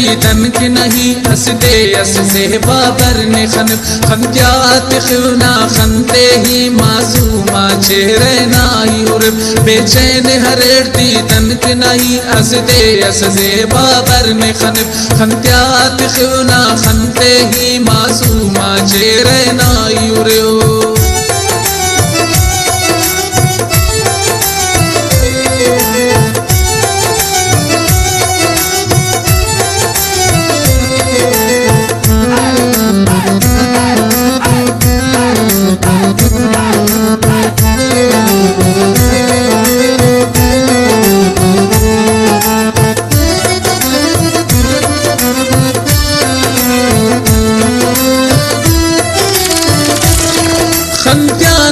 दीदन की नहीं हसदे अससे बाबर ने खनत्यात खिवना खनते ही मासूमा चेहरे नाई और बेचैन हरेर दीदन की नहीं हसदे अससे बाबर ने खनत्यात खिवना खनते ही मासूमा चेहरे नाई और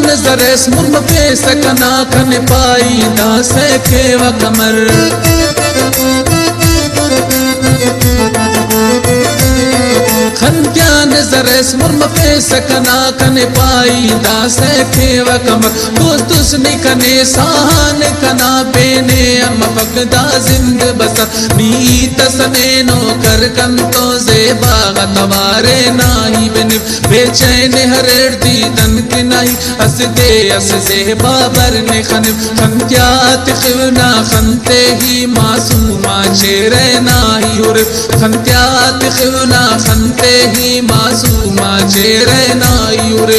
नजरेस मुर्म पे सकना खन पाई दास के व कमर खन क्या नजरेस मुर्म पे सकना खन पाई दास के व कमर दोस्त उसने कने साहन कना बेने अम पकदा जिंद बसर नीत सने नो कर कन तो जेबा तवारे नाही बिन बेचैन हरेर दीदन की नहीं हसदे अससे बाबर ने खनत्यात खिवना खनते ही मासूमा चेहरे नाही और खनत्यात खिवना खनते ही मासूमा चेहरे नाई और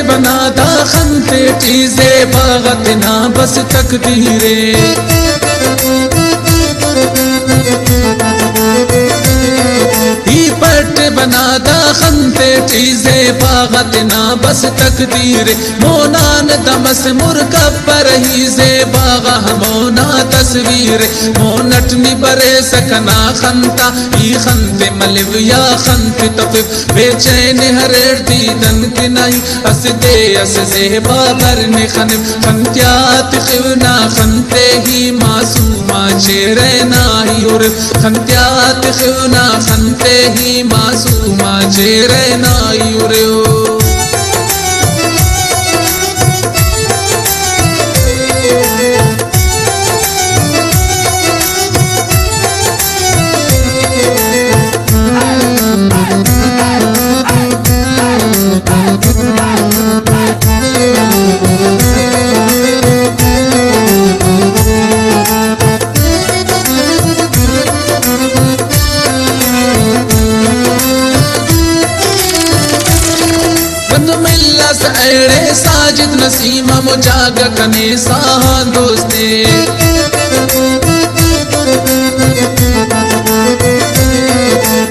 बनादा खनते चीजें बागत ना बस तकदीरे पट बनादा खनते चीजें बागत ना बस तकदीर मोनान दमस मुरकब पर ही जे बागा मोना तस्वीर मोनटनी बरे सकना खनता ही खनते मलिव या खनते तफिफ बेचैन हरेर दीदन की नहीं हसदे अससे बाबर ने खनत्यात खिवना खनते ही मासूमा चेहरे नाही और खनत्यात खिवना खनते ही मासूमा चेहरे नाई और एड़े साजिद नसीमा मुजाग कने साहा दोस्ते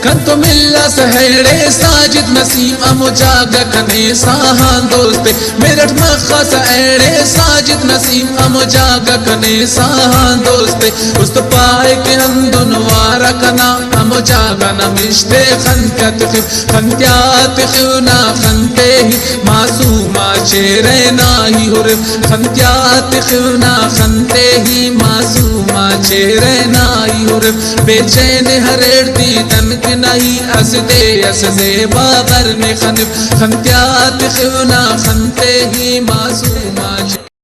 कंतो मिल्ला सहेड़े साजिद नसीमा मुजाग कने साहा दोस्ते मेरठ मखा सहेड़े साजिद नसीमा मुजाग कने साहा दोस्ते उस्त पाए के हम दुनवारा कना मुजागा न मिश्ते खनकत खनत्यात खिवना खनते ही मासूमा चेहरे नाही और खनत्यात खिवना खनते ही मासूमा चेहरे नाई और बेचैन हरेर दीदन की नहीं हसदे अससे बाबर ने खनत्यात खिवना खनते ही मासूमा